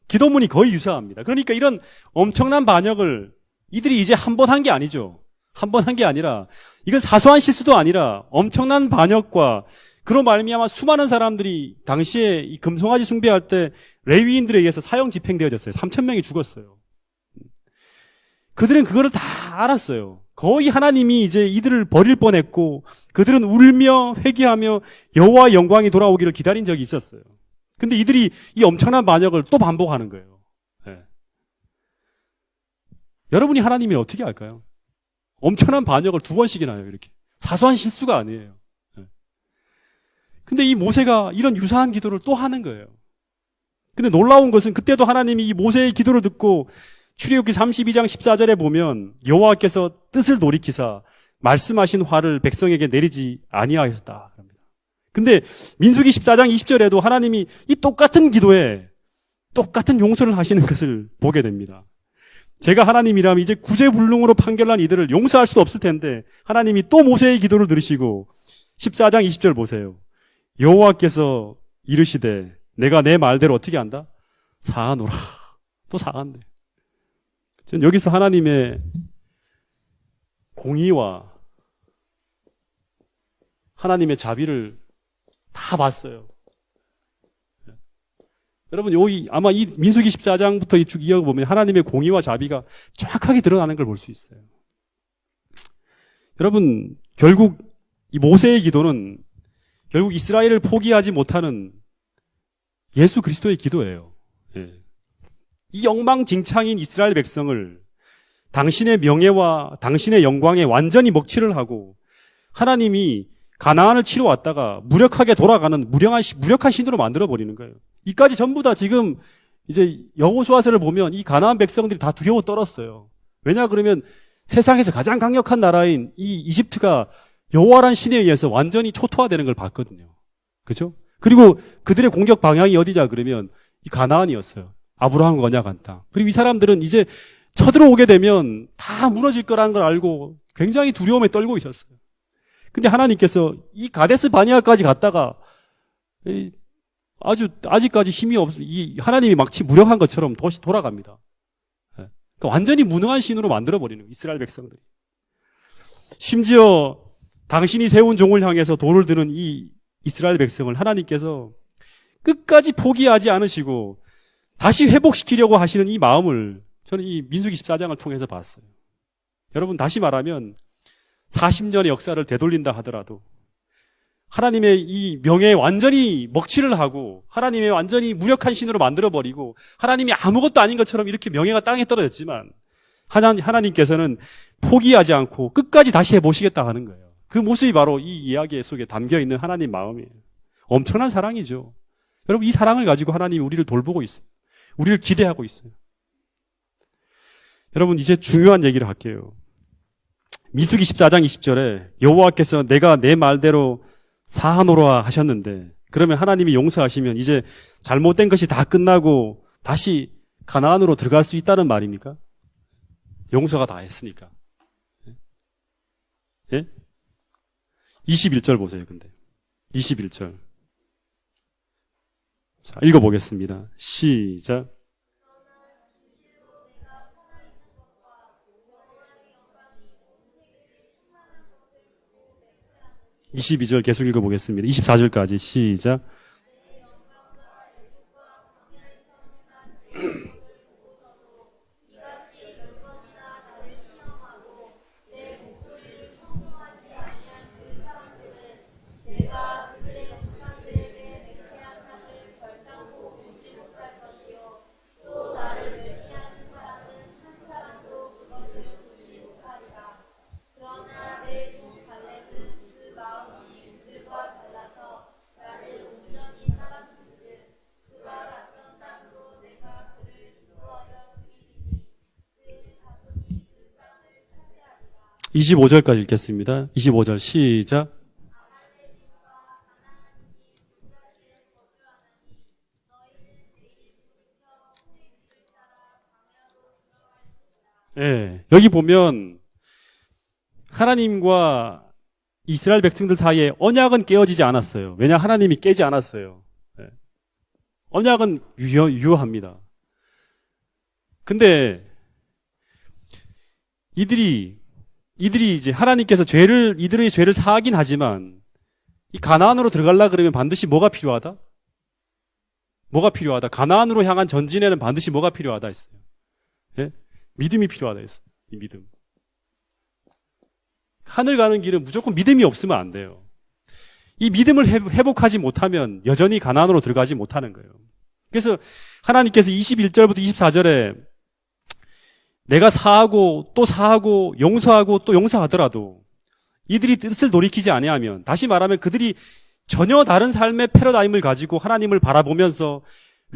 기도문이 거의 유사합니다. 그러니까 이런 엄청난 반역을 이들이 이제 한 번 한 게 아니죠. 한 번 한 게 아니라 이건 사소한 실수도 아니라 엄청난 반역과 그로 말미암아 수많은 사람들이 당시에 이 금송아지 숭배할 때 레위인들에 의해서 사형 집행되어졌어요. 3,000명이 죽었어요. 그들은 그거를 다 알았어요. 거의 하나님이 이제 이들을 버릴 뻔했고 그들은 울며 회개하며 여호와의 영광이 돌아오기를 기다린 적이 있었어요. 근데 이들이 이 엄청난 반역을 또 반복하는 거예요. 네. 여러분이 하나님이 어떻게 할까요? 엄청난 반역을 2번씩이나 해요, 이렇게. 사소한 실수가 아니에요. 네. 근데 이 모세가 이런 유사한 기도를 또 하는 거예요. 근데 놀라운 것은 그때도 하나님이 이 모세의 기도를 듣고 출애굽기 32장 14절에 보면 여호와께서 뜻을 돌이키사 말씀하신 화를 백성에게 내리지 아니하였다. 근데 민수기 14장 20절에도 하나님이 이 똑같은 기도에 똑같은 용서를 하시는 것을 보게 됩니다. 제가 하나님이라면 이제 구제불능으로 판결한 이들을 용서할 수도 없을 텐데 하나님이 또 모세의 기도를 들으시고 14장 20절 보세요. 여호와께서 이르시되 내가 내 말대로 어떻게 한다? 사하노라. 또 사한대. 전 여기서 하나님의 공의와 하나님의 자비를 다 봤어요. 여러분, 여기 아마 이 민수기 14장부터 쭉 이어보면 하나님의 공의와 자비가 정확하게 드러나는 걸 볼 수 있어요. 여러분, 결국 이 모세의 기도는 결국 이스라엘을 포기하지 못하는 예수 그리스도의 기도예요. 예. 이 엉망진창인 이스라엘 백성을 당신의 명예와 당신의 영광에 완전히 먹칠을 하고 하나님이 가나안을 치러 왔다가 무력하게 돌아가는 무력한 신으로 만들어버리는 거예요. 이까지 전부 다 지금 이제 여호수아서를 보면 이 가나안 백성들이 다 두려워 떨었어요. 왜냐 그러면 세상에서 가장 강력한 나라인 이 이집트가 여호와란 신에 의해서 완전히 초토화되는 걸 봤거든요. 그죠? 그리고 그들의 공격 방향이 어디냐 그러면 이 가나안이었어요. 아브라함과 언약한 땅. 그리고 이 사람들은 이제 쳐들어오게 되면 다 무너질 거라는 걸 알고 굉장히 두려움에 떨고 있었어요. 근데 하나님께서 이 가데스 바니아까지 갔다가 아직까지 힘이 이 하나님이 마치 무력한 것처럼 다시 돌아갑니다. 그러니까 완전히 무능한 신으로 만들어버리는 거예요, 이스라엘 백성들이. 심지어 당신이 세운 종을 향해서 돌을 드는 이 이스라엘 백성을 하나님께서 끝까지 포기하지 않으시고 다시 회복시키려고 하시는 이 마음을 저는 이 민수기 14장을 통해서 봤어요. 여러분, 다시 말하면 40년의 역사를 되돌린다 하더라도 하나님의 이 명예에 완전히 먹칠을 하고 하나님의 완전히 무력한 신으로 만들어버리고 하나님이 아무것도 아닌 것처럼 이렇게 명예가 땅에 떨어졌지만 하나님께서는 포기하지 않고 끝까지 다시 해보시겠다 하는 거예요. 그 모습이 바로 이 이야기 속에 담겨있는 하나님 마음이에요. 엄청난 사랑이죠. 여러분, 이 사랑을 가지고 하나님이 우리를 돌보고 있어요. 우리를 기대하고 있어요. 여러분, 이제 중요한 얘기를 할게요. 민수기 14장 20절에 여호와께서 내가 내 말대로 사하노라 하셨는데 그러면 하나님이 용서하시면 이제 잘못된 것이 다 끝나고 다시 가나안으로 들어갈 수 있다는 말입니까? 용서가 다 했으니까. 예? 21절 보세요, 근데. 21절. 자, 읽어보겠습니다. 시작. 22절 계속 읽어보겠습니다. 24절까지 시작. 25절까지 읽겠습니다. 25절 시작. 예, 여기 보면 하나님과 이스라엘 백성들 사이에 언약은 깨어지지 않았어요. 왜냐? 하나님이 깨지 않았어요. 예. 언약은 유효합니다. 근데 이들이 이제 하나님께서 이들의 죄를 사하긴 하지만 이 가나안으로 들어가려 그러면 반드시 뭐가 필요하다? 뭐가 필요하다? 가나안으로 향한 전진에는 반드시 뭐가 필요하다 했어요. 예? 믿음이 필요하다 했어요. 이 믿음. 하늘 가는 길은 무조건 믿음이 없으면 안 돼요. 이 믿음을 회복하지 못하면 여전히 가나안으로 들어가지 못하는 거예요. 그래서 하나님께서 21절부터 24절에 내가 사하고 또 사하고 용서하고 또 용서하더라도 이들이 뜻을 돌이키지 아니하면, 다시 말하면 그들이 전혀 다른 삶의 패러다임을 가지고 하나님을 바라보면서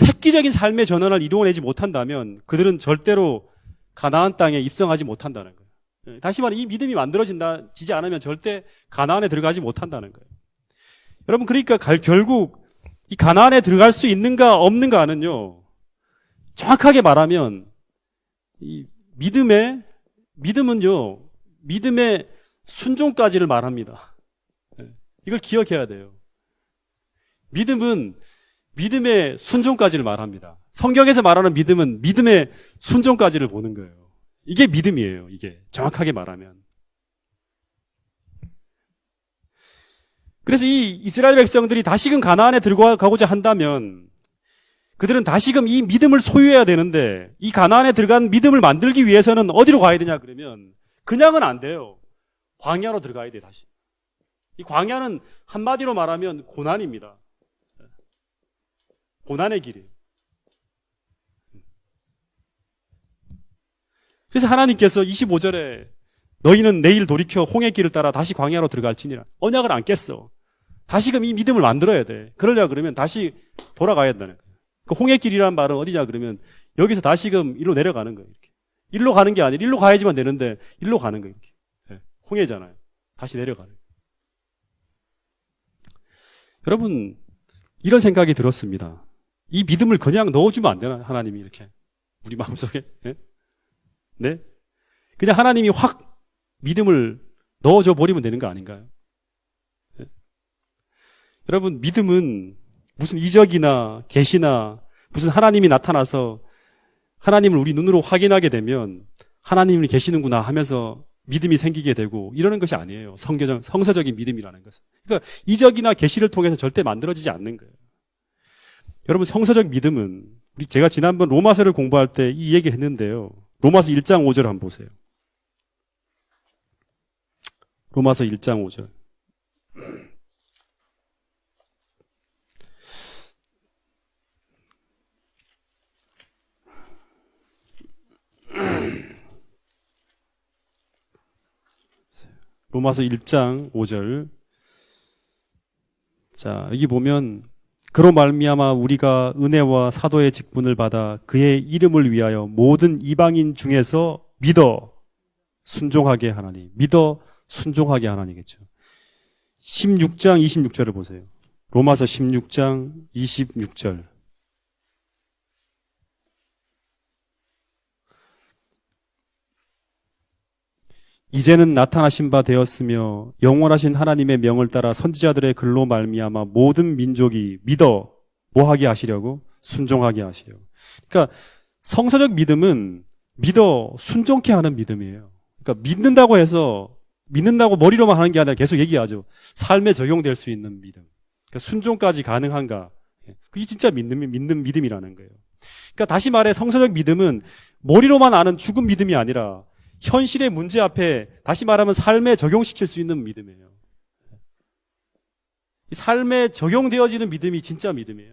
획기적인 삶의 전환을 이루어내지 못한다면 그들은 절대로 가나안 땅에 입성하지 못한다는 거예요. 다시 말해 이 믿음이 만들어지지 않으면 절대 가나안에 들어가지 못한다는 거예요. 여러분, 그러니까 결국 이 가나안에 들어갈 수 있는가 없는가는요, 정확하게 말하면 이 믿음은요, 믿음의 순종까지를 말합니다. 이걸 기억해야 돼요. 믿음은 믿음의 순종까지를 말합니다. 성경에서 말하는 믿음은 믿음의 순종까지를 보는 거예요. 이게 믿음이에요. 이게 정확하게 말하면. 그래서 이 이스라엘 백성들이 다시금 가나안에 들어가고자 한다면 그들은 다시금 이 믿음을 소유해야 되는데, 이 가나안에 들어간 믿음을 만들기 위해서는 어디로 가야 되냐 그러면 그냥은 안 돼요. 광야로 들어가야 돼. 다시. 이 광야는 한마디로 말하면 고난입니다. 고난의 길이에요. 그래서 하나님께서 25절에 너희는 내일 돌이켜 홍해 길을 따라 다시 광야로 들어갈지니라. 언약을 안 깼어. 다시금 이 믿음을 만들어야 돼. 그러려 그러면 다시 돌아가야 된다는 거예요. 그 홍해 길이라는 말은 어디냐 그러면 여기서 다시금 일로 내려가는 거예요. 이렇게. 일로 가는 게 아니라 일로 가야지만 되는데 일로 가는 거예요. 이렇게. 네. 홍해잖아요. 다시 내려가는 거예요. 여러분, 이런 생각이 들었습니다. 이 믿음을 그냥 넣어주면 안 되나? 하나님이 이렇게 우리 마음속에. 네? 네? 그냥 하나님이 확 믿음을 넣어줘 버리면 되는 거 아닌가요? 네? 여러분, 믿음은 무슨 이적이나 계시나 무슨 하나님이 나타나서 하나님을 우리 눈으로 확인하게 되면 하나님이 계시는구나 하면서 믿음이 생기게 되고 이러는 것이 아니에요. 성서적인 믿음이라는 것은. 그러니까 이적이나 계시를 통해서 절대 만들어지지 않는 거예요. 여러분, 성서적 믿음은 제가 지난번 로마서를 공부할 때 이 얘기를 했는데요. 로마서 1장 5절 한번 보세요. 로마서 1장 5절. 로마서 1장 5절. 자, 여기 보면 그로 말미암아 우리가 은혜와 사도의 직분을 받아 그의 이름을 위하여 모든 이방인 중에서 믿어 순종하게 하나니. 믿어 순종하게 하나니겠죠. 16장 26절을 보세요. 로마서 16장 26절. 이제는 나타나신 바 되었으며 영원하신 하나님의 명을 따라 선지자들의 글로 말미암아 모든 민족이 믿어 뭐하게 하시려고? 순종하게 하시려고. 그러니까 성서적 믿음은 믿어 순종케 하는 믿음이에요. 그러니까 믿는다고 해서 믿는다고 머리로만 하는 게 아니라 계속 얘기하죠. 삶에 적용될 수 있는 믿음. 그러니까 순종까지 가능한가? 그게 진짜 믿는 믿음이라는 거예요. 그러니까 다시 말해 성서적 믿음은 머리로만 아는 죽은 믿음이 아니라 현실의 문제 앞에 다시 말하면 삶에 적용시킬 수 있는 믿음이에요. 삶에 적용되어지는 믿음이 진짜 믿음이에요.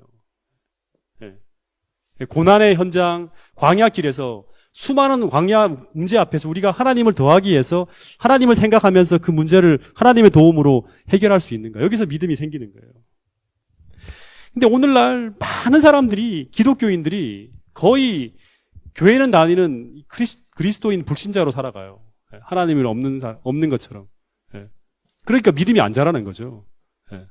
고난의 현장, 광야길에서 수많은 광야 문제 앞에서 우리가 하나님을 더하기 위해서 하나님을 생각하면서 그 문제를 하나님의 도움으로 해결할 수 있는가. 여기서 믿음이 생기는 거예요. 근데 오늘날 많은 사람들이, 기독교인들이 거의 교회는 다니는 그리스도인 불신자로 살아가요. 하나님은 없는 것처럼. 예. 그러니까 믿음이 안 자라는 거죠. 예.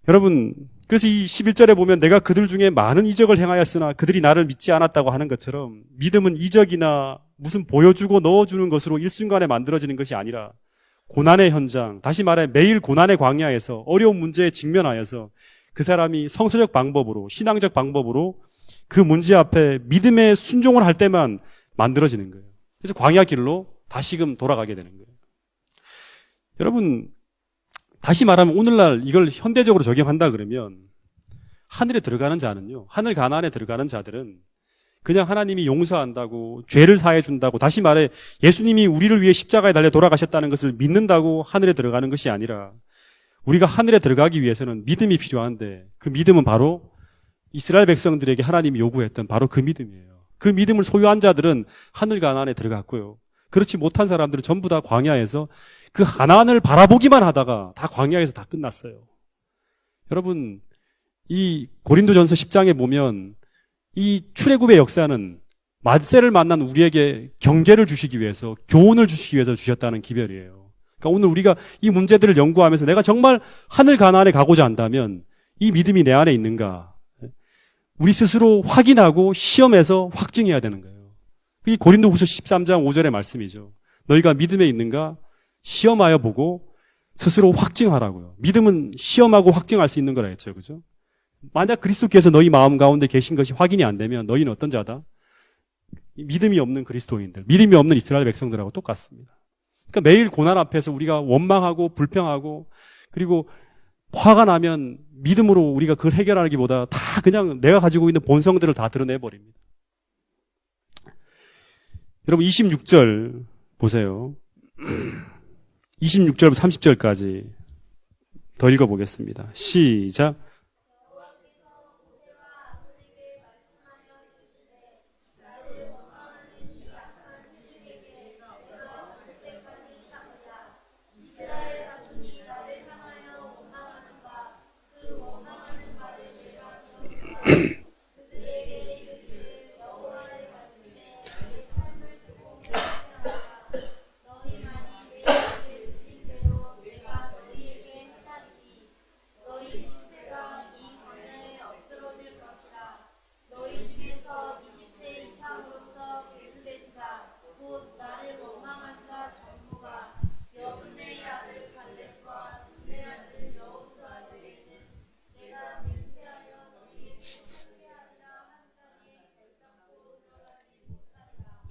여러분, 그래서 이 11절에 보면 내가 그들 중에 많은 이적을 행하였으나 그들이 나를 믿지 않았다고 하는 것처럼 믿음은 이적이나 무슨 보여주고 넣어주는 것으로 일순간에 만들어지는 것이 아니라 고난의 현장, 다시 말해 매일 고난의 광야에서 어려운 문제에 직면하여서 그 사람이 성서적 방법으로, 신앙적 방법으로 그 문제 앞에 믿음의 순종을 할 때만 만들어지는 거예요. 그래서 광야 길로 다시금 돌아가게 되는 거예요. 여러분, 다시 말하면 오늘날 이걸 현대적으로 적용한다 그러면 하늘에 들어가는 자는요, 하늘 가나안에 들어가는 자들은 그냥 하나님이 용서한다고, 죄를 사해 준다고, 다시 말해 예수님이 우리를 위해 십자가에 달려 돌아가셨다는 것을 믿는다고 하늘에 들어가는 것이 아니라 우리가 하늘에 들어가기 위해서는 믿음이 필요한데 그 믿음은 바로 이스라엘 백성들에게 하나님이 요구했던 바로 그 믿음이에요. 그 믿음을 소유한 자들은 하늘 가나안에 들어갔고요. 그렇지 못한 사람들은 전부 다 광야에서 그 하나안을 바라보기만 하다가 다 광야에서 다 끝났어요. 여러분, 이 고린도전서 10장에 보면 이 출애굽의 역사는 만세를 만난 우리에게 경계를 주시기 위해서, 교훈을 주시기 위해서 주셨다는 기별이에요. 그러니까 오늘 우리가 이 문제들을 연구하면서 내가 정말 하늘 가나안에 가고자 한다면 이 믿음이 내 안에 있는가? 우리 스스로 확인하고 시험해서 확증해야 되는 거예요. 그게 고린도후서 13장 5절의 말씀이죠. 너희가 믿음에 있는가? 시험하여 보고 스스로 확증하라고요. 믿음은 시험하고 확증할 수 있는 거라 했죠. 그죠? 만약 그리스도께서 너희 마음 가운데 계신 것이 확인이 안 되면 너희는 어떤 자다? 믿음이 없는 그리스도인들, 믿음이 없는 이스라엘 백성들하고 똑같습니다. 그러니까 매일 고난 앞에서 우리가 원망하고 불평하고 그리고 화가 나면 믿음으로 우리가 그걸 해결하기보다 다 그냥 내가 가지고 있는 본성들을 다 드러내버립니다. 여러분 26절 보세요. 26절부터 30절까지 더 읽어보겠습니다. 시작.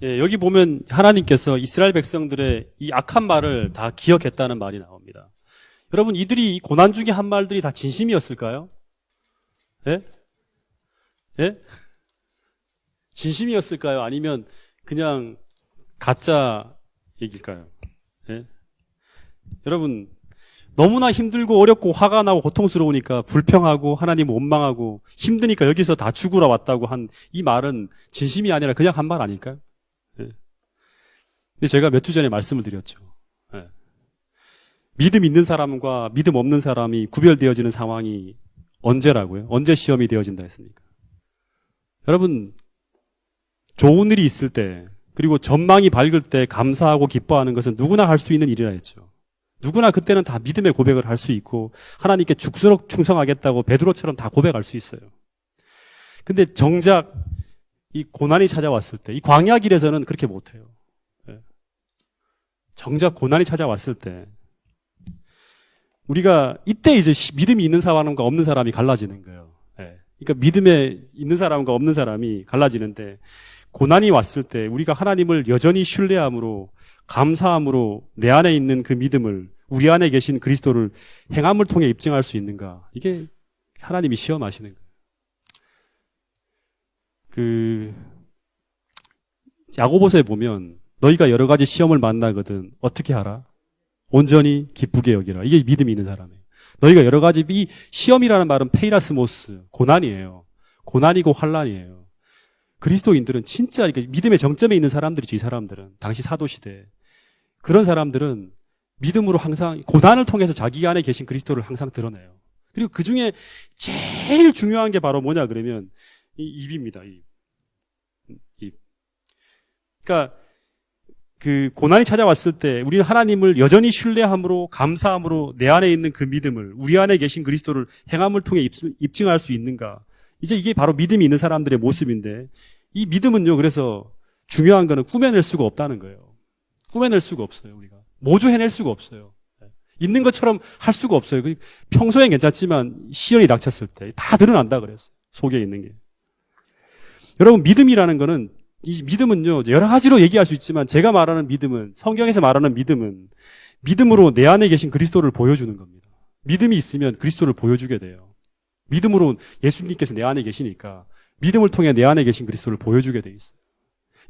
예, 여기 보면 하나님께서 이스라엘 백성들의 이 악한 말을 다 기억했다는 말이 나옵니다. 여러분, 이들이 이 고난 중에 한 말들이 다 진심이었을까요? 예? 예? 진심이었을까요? 아니면 그냥 가짜 얘기일까요? 예? 여러분, 너무나 힘들고 어렵고 화가 나고 고통스러우니까 불평하고 하나님 원망하고 힘드니까 여기서 다 죽으러 왔다고 한 이 말은 진심이 아니라 그냥 한 말 아닐까요? 예. 근데 제가 몇 주 전에 말씀을 드렸죠. 예. 믿음 있는 사람과 믿음 없는 사람이 구별되어지는 상황이 언제라고요? 언제 시험이 되어진다 했습니까? 여러분, 좋은 일이 있을 때 그리고 전망이 밝을 때 감사하고 기뻐하는 것은 누구나 할 수 있는 일이라 했죠. 누구나 그때는 다 믿음의 고백을 할 수 있고 하나님께 죽도록 충성하겠다고 베드로처럼 다 고백할 수 있어요. 근데 정작 이 고난이 찾아왔을 때, 이 광야 길에서는 그렇게 못해요. 정작 고난이 찾아왔을 때 우리가 이때 이제 믿음이 있는 사람과 없는 사람이 갈라지는 거예요. 그러니까 믿음에 있는 사람과 없는 사람이 갈라지는데 고난이 왔을 때 우리가 하나님을 여전히 신뢰함으로 감사함으로 내 안에 있는 그 믿음을 우리 안에 계신 그리스도를 행함을 통해 입증할 수 있는가? 이게 하나님이 시험하시는 거예요. 야고보서에 보면 너희가 여러 가지 시험을 만나거든 어떻게 하라? 온전히 기쁘게 여기라. 이게 믿음이 있는 사람이에요. 너희가 여러 가지, 이 시험이라는 말은 페이라스모스, 고난이에요. 고난이고 환난이에요. 그리스도인들은 진짜 믿음의 정점에 있는 사람들이죠. 이 사람들은 당시 사도시대 그런 사람들은 믿음으로 항상 고난을 통해서 자기 안에 계신 그리스도를 항상 드러내요. 그리고 그 중에 제일 중요한 게 바로 뭐냐 그러면 이 입입니다. 입. 그러니까 그 고난이 찾아왔을 때 우리는 하나님을 여전히 신뢰함으로 감사함으로 내 안에 있는 그 믿음을 우리 안에 계신 그리스도를 행함을 통해 입증할 수 있는가? 이제 이게 바로 믿음이 있는 사람들의 모습인데 이 믿음은요. 그래서 중요한 거는 꾸며낼 수가 없다는 거예요. 꾸며낼 수가 없어요. 우리가 모조해낼 수가 없어요. 있는 것처럼 할 수가 없어요. 평소엔 괜찮지만 시련이 닥쳤을 때 다 드러난다 그랬어요. 속에 있는 게. 여러분 믿음이라는 거는 이 믿음은요, 여러 가지로 얘기할 수 있지만 제가 말하는 믿음은, 성경에서 말하는 믿음은 믿음으로 내 안에 계신 그리스도를 보여주는 겁니다. 믿음이 있으면 그리스도를 보여주게 돼요. 믿음으로 예수님께서 내 안에 계시니까 믿음을 통해 내 안에 계신 그리스도를 보여주게 돼 있어요.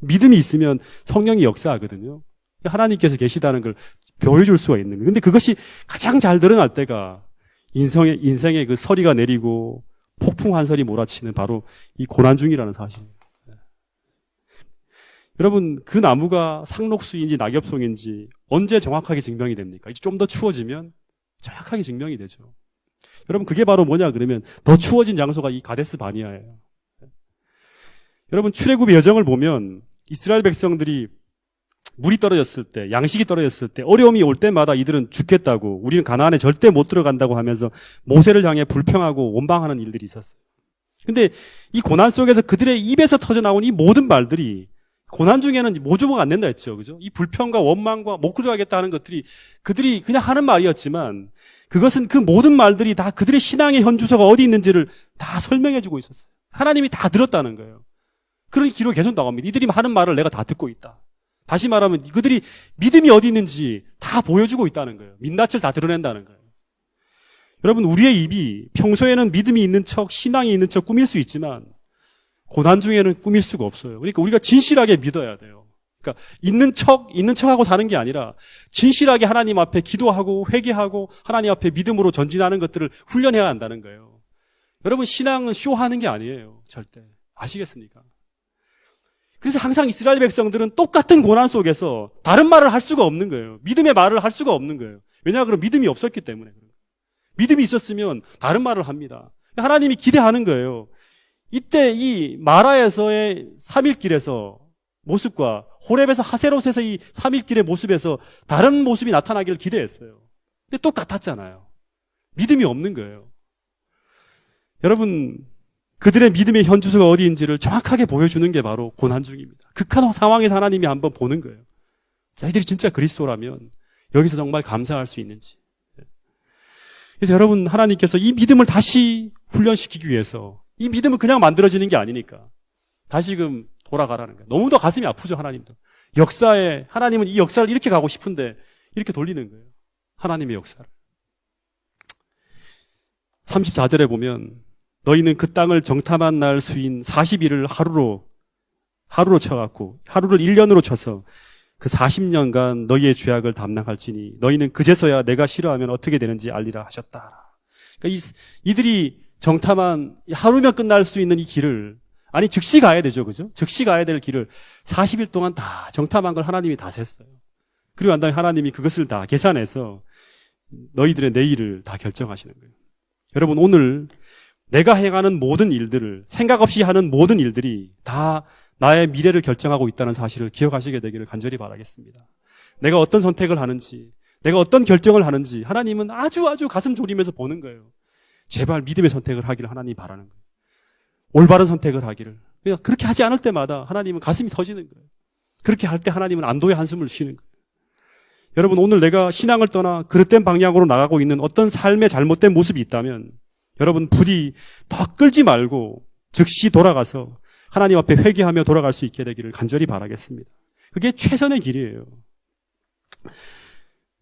믿음이 있으면 성령이 역사하거든요. 하나님께서 계시다는 걸 보여줄 수가 있는 거예요. 근데 그것이 가장 잘 드러날 때가 인생의 그 서리가 내리고 폭풍 한설이 몰아치는 바로 이 고난 중이라는 사실이에요. 여러분, 그 나무가 상록수인지 낙엽송인지 언제 정확하게 증명이 됩니까? 이제 좀 더 추워지면 정확하게 증명이 되죠. 여러분, 그게 바로 뭐냐 그러면 더 추워진 장소가 이 가데스 바니아예요. 여러분, 출애굽의 여정을 보면 이스라엘 백성들이 물이 떨어졌을 때, 양식이 떨어졌을 때, 어려움이 올 때마다 이들은 죽겠다고, 우리는 가나안에 절대 못 들어간다고 하면서 모세를 향해 불평하고 원망하는 일들이 있었어요. 근데 이 고난 속에서 그들의 입에서 터져나온 이 모든 말들이 고난 중에는 모조가 안 된다 했죠. 그죠? 이 불평과 원망과 못 들어가겠다 하는 것들이 그들이 그냥 하는 말이었지만 그것은 그 모든 말들이 다 그들의 신앙의 현주소가 어디 있는지를 다 설명해 주고 있었어요. 하나님이 다 들었다는 거예요. 그런 기록이 계속 나옵니다. 이들이 하는 말을 내가 다 듣고 있다. 다시 말하면 그들이 믿음이 어디 있는지 다 보여주고 있다는 거예요. 민낯을 다 드러낸다는 거예요. 여러분, 우리의 입이 평소에는 믿음이 있는 척, 신앙이 있는 척 꾸밀 수 있지만 고난 중에는 꾸밀 수가 없어요. 그러니까 우리가 진실하게 믿어야 돼요. 그러니까 있는 척하고 사는 게 아니라 진실하게 하나님 앞에 기도하고 회개하고 하나님 앞에 믿음으로 전진하는 것들을 훈련해야 한다는 거예요. 여러분, 신앙은 쇼하는 게 아니에요. 절대. 아시겠습니까? 그래서 항상 이스라엘 백성들은 똑같은 고난 속에서 다른 말을 할 수가 없는 거예요. 믿음의 말을 할 수가 없는 거예요. 왜냐하면 그럼 믿음이 없었기 때문에. 믿음이 있었으면 다른 말을 합니다. 하나님이 기대하는 거예요. 이때 이 마라에서의 3일길에서 모습과 호렙에서 하세롯에서 이 3일길의 모습에서 다른 모습이 나타나기를 기대했어요. 근데 똑같았잖아요. 믿음이 없는 거예요. 여러분, 그들의 믿음의 현주소가 어디인지를 정확하게 보여주는 게 바로 고난 중입니다. 극한 상황에서 하나님이 한번 보는 거예요. 자기들이 진짜 그리스도라면 여기서 정말 감사할 수 있는지. 그래서 여러분, 하나님께서 이 믿음을 다시 훈련시키기 위해서 이 믿음은 그냥 만들어지는 게 아니니까 다시금 돌아가라는 거예요. 너무도 가슴이 아프죠, 하나님도. 역사에, 하나님은 이 역사를 이렇게 가고 싶은데 이렇게 돌리는 거예요. 하나님의 역사를. 34절에 보면 너희는 그 땅을 정탐한 날 수인 40일을 하루로 쳐갖고 하루를 1년으로 쳐서 그 40년간 너희의 죄악을 담당할지니 너희는 그제서야 내가 싫어하면 어떻게 되는지 알리라 하셨다. 그러니까 이들이 정탐한 하루면 끝날 수 있는 이 길을 아니 즉시 가야 되죠. 그죠? 즉시 가야 될 길을 40일 동안 다 정탐한 걸 하나님이 다 셌어요. 그리고 난 다음에 하나님이 그것을 다 계산해서 너희들의 내일을 다 결정하시는 거예요. 여러분, 오늘 내가 행하는 모든 일들을 생각 없이 하는 모든 일들이 다 나의 미래를 결정하고 있다는 사실을 기억하시게 되기를 간절히 바라겠습니다. 내가 어떤 선택을 하는지, 내가 어떤 결정을 하는지 하나님은 아주 가슴 졸이면서 보는 거예요. 제발 믿음의 선택을 하기를 하나님이 바라는 거예요. 올바른 선택을 하기를. 그렇게 하지 않을 때마다 하나님은 가슴이 터지는 거예요. 그렇게 할 때 하나님은 안도의 한숨을 쉬는 거예요. 여러분, 오늘 내가 신앙을 떠나 그릇된 방향으로 나가고 있는 어떤 삶의 잘못된 모습이 있다면 여러분, 부디 더 끌지 말고 즉시 돌아가서 하나님 앞에 회개하며 돌아갈 수 있게 되기를 간절히 바라겠습니다. 그게 최선의 길이에요.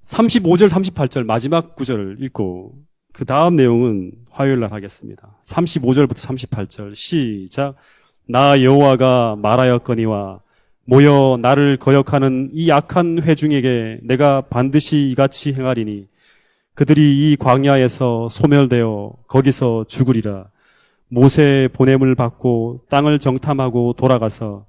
35절, 38절 마지막 구절을 읽고 그 다음 내용은 화요일 날 하겠습니다. 35절부터 38절 시작. 나 여호와가 말하였거니와 모여 나를 거역하는 이 악한 회중에게 내가 반드시 이같이 행하리니 그들이 이 광야에서 소멸되어 거기서 죽으리라. 모세의 보냄을 받고 땅을 정탐하고 돌아가서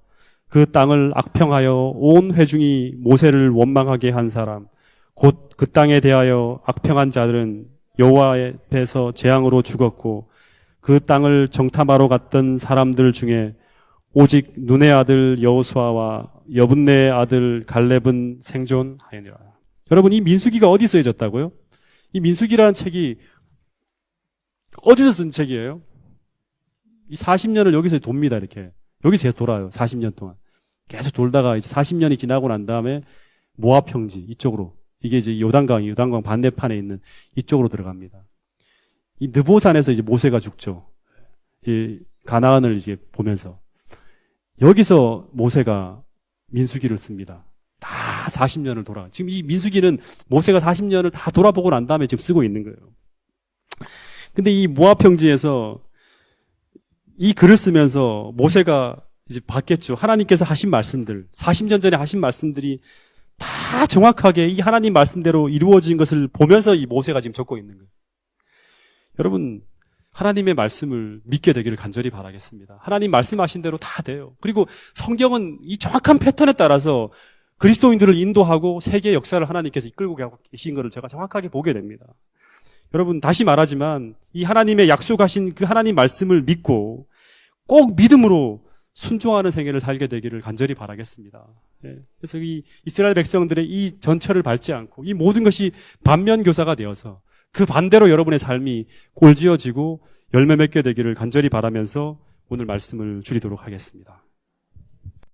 그 땅을 악평하여 온 회중이 모세를 원망하게 한 사람 곧 그 땅에 대하여 악평한 자들은 여호와 앞에서 재앙으로 죽었고 그 땅을 정탐하러 갔던 사람들 중에 오직 눈의 아들 여호수아와 여분네의 아들 갈렙은 생존하였느니라. 여러분, 이 민수기가 어디 쓰여졌다고요? 이 민수기라는 책이 어디서 쓴 책이에요? 이 40년을 여기서 돕니다, 이렇게. 여기서 계속 돌아요, 40년 동안. 계속 돌다가 이제 40년이 지나고 난 다음에 모압 평지, 이쪽으로. 이게 이제 요단강 반대판에 있는 이쪽으로 들어갑니다. 이 느보산에서 이제 모세가 죽죠. 이 가나안을 이제 보면서. 여기서 모세가 민수기를 씁니다. 다 40년을 지금 이 민수기는 모세가 40년을 다 돌아보고 난 다음에 지금 쓰고 있는 거예요. 근데 이 모압 평지에서 이 글을 쓰면서 모세가 이제 봤겠죠. 하나님께서 하신 말씀들, 40년 전에 하신 말씀들이 다 정확하게 이 하나님 말씀대로 이루어진 것을 보면서 이 모세가 지금 적고 있는 거예요. 여러분, 하나님의 말씀을 믿게 되기를 간절히 바라겠습니다. 하나님 말씀하신 대로 다 돼요. 그리고 성경은 이 정확한 패턴에 따라서 그리스도인들을 인도하고 세계의 역사를 하나님께서 이끌고 계신 것을 제가 정확하게 보게 됩니다. 여러분, 다시 말하지만 이 하나님의 약속하신 그 하나님 말씀을 믿고 꼭 믿음으로 순종하는 생애를 살게 되기를 간절히 바라겠습니다. 그래서 이 이스라엘 백성들의 이 전철을 밟지 않고 이 모든 것이 반면교사가 되어서 그 반대로 여러분의 삶이 꼴지어지고 열매 맺게 되기를 간절히 바라면서 오늘 말씀을 줄이도록 하겠습니다.